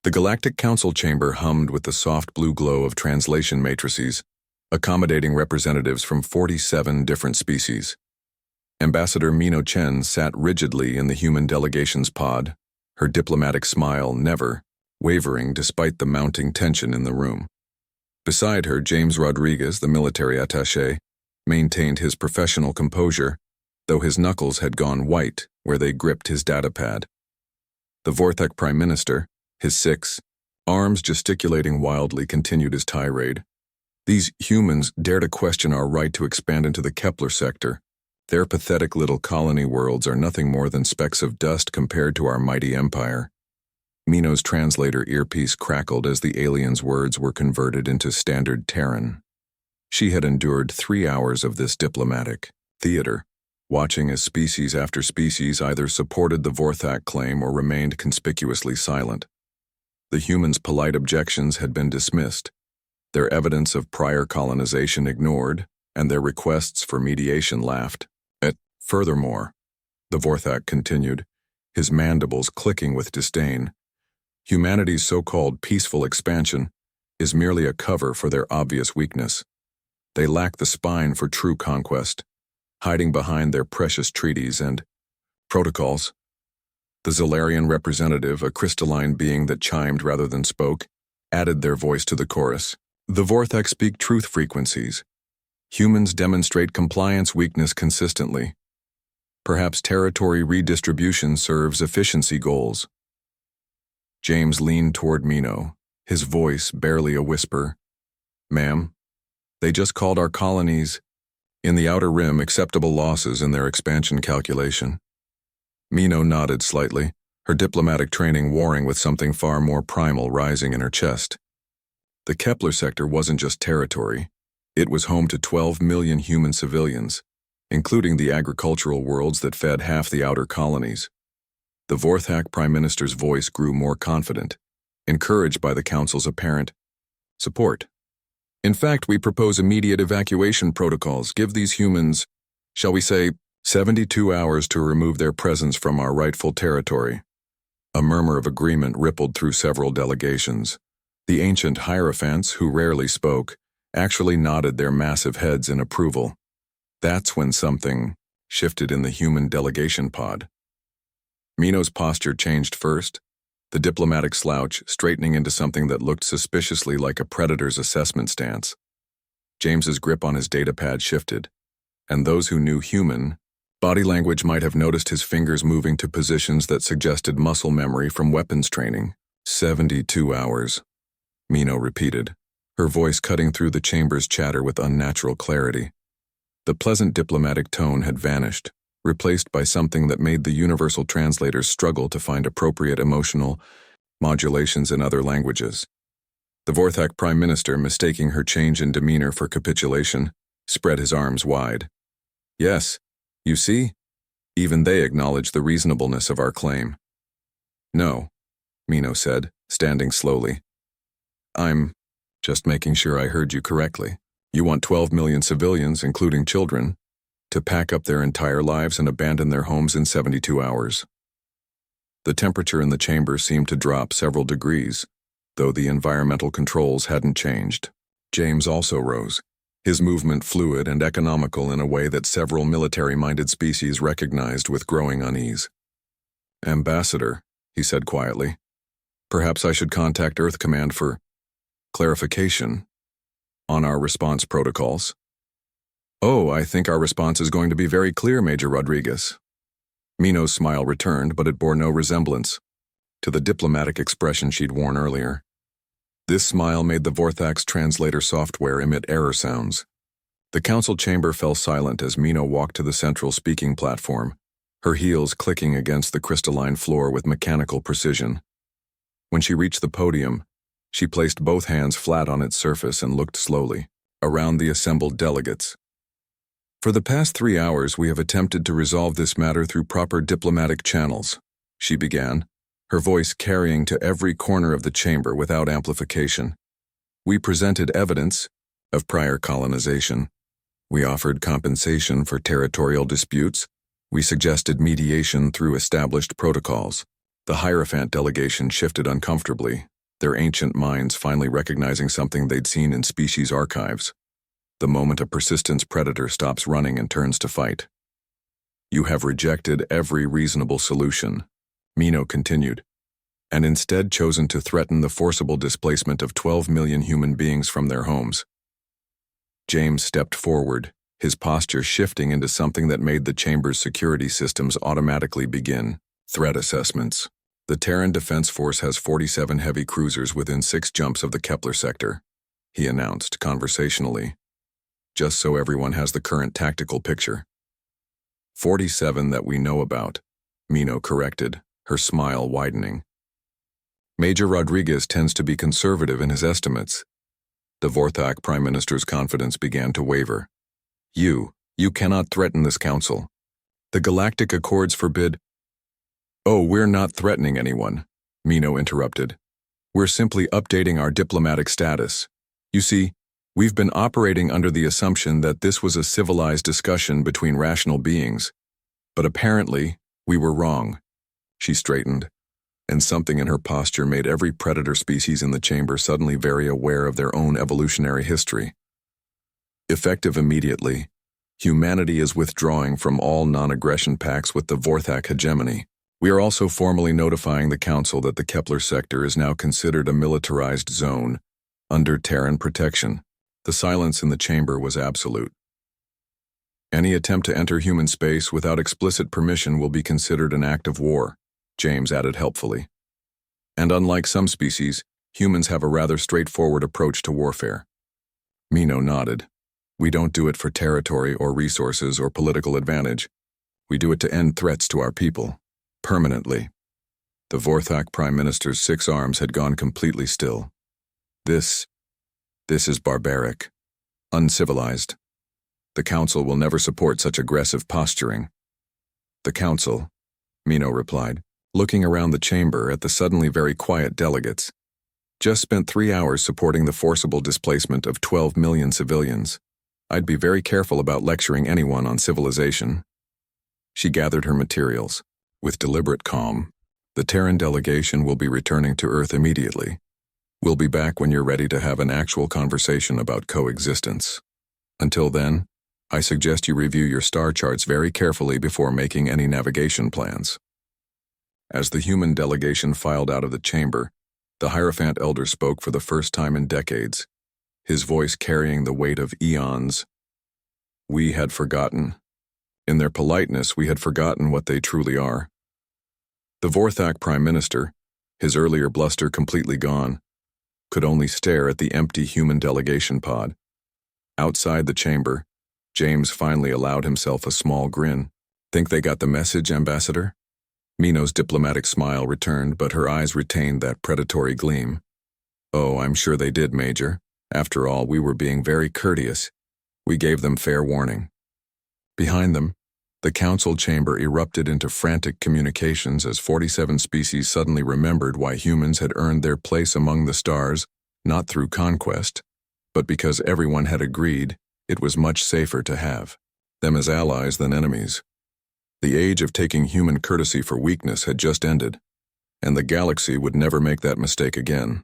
The Galactic Council chamber hummed with the soft blue glow of translation matrices, accommodating representatives from 47 different species. Ambassador Mino Chen sat rigidly in the human delegation's pod, her diplomatic smile never wavering despite the mounting tension in the room. Beside her, James Rodriguez, the military attaché, maintained his professional composure, though his knuckles had gone white where they gripped his datapad. The Vorthak Prime Minister, his 6 arms gesticulating wildly, continued his tirade. These humans dare to question our right to expand into the Kepler sector. Their pathetic little colony worlds are nothing more than specks of dust compared to our mighty empire. Mino's translator earpiece crackled as the alien's words were converted into standard Terran. She had endured 3 hours of this diplomatic theater, watching as species after species either supported the Vorthak claim or remained conspicuously silent. The humans' polite objections had been dismissed, their evidence of prior colonization ignored, and their requests for mediation laughed at. Furthermore, the Vorthak continued, his mandibles clicking with disdain, humanity's so-called peaceful expansion is merely a cover for their obvious weakness. They lack the spine for true conquest, hiding behind their precious treaties and protocols. The Zolarian representative, a crystalline being that chimed rather than spoke, added their voice to the chorus. The Vorthak speak truth frequencies. Humans demonstrate compliance weakness consistently. Perhaps territory redistribution serves efficiency goals. James leaned toward Mino, his voice barely a whisper. Ma'am, they just called our colonies in the Outer Rim acceptable losses in their expansion calculation. Mino nodded slightly, her diplomatic training warring with something far more primal rising in her chest. The Kepler sector wasn't just territory. It was home to 12 million human civilians, including the agricultural worlds that fed half the outer colonies. The Vorthak Prime Minister's voice grew more confident, encouraged by the Council's apparent support. In fact, we propose immediate evacuation protocols. Give these humans, shall we say, 72 hours to remove their presence from our rightful territory. A murmur of agreement rippled through several delegations. The ancient hierophants, who rarely spoke, actually nodded their massive heads in approval. That's when something shifted in the human delegation pod. Mino's posture changed first, the diplomatic slouch straightening into something that looked suspiciously like a predator's assessment stance. James's grip on his datapad shifted, and those who knew human body language might have noticed his fingers moving to positions that suggested muscle memory from weapons training. 72 hours, Mino repeated, her voice cutting through the chamber's chatter with unnatural clarity. The pleasant diplomatic tone had vanished, replaced by something that made the universal translators struggle to find appropriate emotional modulations in other languages. The Vorthak Prime Minister, mistaking her change in demeanor for capitulation, spread his arms wide. Yes, you see, even they acknowledge the reasonableness of our claim. No, Mino said, standing slowly. I'm just making sure I heard you correctly. You want 12 million civilians, including children, to pack up their entire lives and abandon their homes in 72 hours. The temperature in the chamber seemed to drop several degrees, though the environmental controls hadn't changed. James also rose, his movement fluid and economical in a way that several military-minded species recognized with growing unease. Ambassador, he said quietly, perhaps I should contact Earth Command for clarification on our response protocols. Oh, I think our response is going to be very clear, Major Rodriguez. Mino's smile returned, but it bore no resemblance to the diplomatic expression she'd worn earlier. This smile made the Vorthak's translator software emit error sounds. The council chamber fell silent as Mino walked to the central speaking platform, her heels clicking against the crystalline floor with mechanical precision. When she reached the podium, she placed both hands flat on its surface and looked slowly around the assembled delegates. For the past 3 hours, we have attempted to resolve this matter through proper diplomatic channels, she began, her voice carrying to every corner of the chamber without amplification. We presented evidence of prior colonization. We offered compensation for territorial disputes. We suggested mediation through established protocols. The Hierophant delegation shifted uncomfortably, their ancient minds finally recognizing something they'd seen in species archives. The moment a persistence predator stops running and turns to fight. You have rejected every reasonable solution, Mino continued, and instead chosen to threaten the forcible displacement of 12 million human beings from their homes. James stepped forward, his posture shifting into something that made the chamber's security systems automatically begin threat assessments. The Terran Defense Force has 47 heavy cruisers within 6 jumps of the Kepler sector, he announced conversationally, just so everyone has the current tactical picture. 47 that we know about, Mino corrected, her smile widening. Major Rodriguez tends to be conservative in his estimates. The Vorthak Prime Minister's confidence began to waver. You cannot threaten this council. The Galactic Accords forbid— Oh, we're not threatening anyone, Mino interrupted. We're simply updating our diplomatic status. You see, we've been operating under the assumption that this was a civilized discussion between rational beings. But apparently, we were wrong. She straightened, and something in her posture made every predator species in the chamber suddenly very aware of their own evolutionary history. Effective immediately, humanity is withdrawing from all non-aggression pacts with the Vorthak hegemony. We are also formally notifying the Council that the Kepler sector is now considered a militarized zone, under Terran protection. The silence in the chamber was absolute. Any attempt to enter human space without explicit permission will be considered an act of war, James added helpfully. And unlike some species, humans have a rather straightforward approach to warfare. Mino nodded. We don't do it for territory or resources or political advantage. We do it to end threats to our people. Permanently. The Vorthak Prime Minister's 6 arms had gone completely still. This is barbaric. Uncivilized. The Council will never support such aggressive posturing. The Council, Mino replied, looking around the chamber at the suddenly very quiet delegates, just spent 3 hours supporting the forcible displacement of 12 million civilians. I'd be very careful about lecturing anyone on civilization. She gathered her materials. With deliberate calm, the Terran delegation will be returning to Earth immediately. We'll be back when you're ready to have an actual conversation about coexistence. Until then, I suggest you review your star charts very carefully before making any navigation plans. As the human delegation filed out of the chamber, the Hierophant Elder spoke for the first time in decades, his voice carrying the weight of eons. We had forgotten. In their politeness, we had forgotten what they truly are. The Vorthak Prime Minister, his earlier bluster completely gone, could only stare at the empty human delegation pod. Outside the chamber, James finally allowed himself a small grin. Think they got the message, Ambassador? Mino's diplomatic smile returned, but her eyes retained that predatory gleam. Oh, I'm sure they did, Major. After all, we were being very courteous. We gave them fair warning. Behind them, the council chamber erupted into frantic communications as 47 species suddenly remembered why humans had earned their place among the stars, not through conquest, but because everyone had agreed it was much safer to have them as allies than enemies. The age of taking human courtesy for weakness had just ended, and the galaxy would never make that mistake again.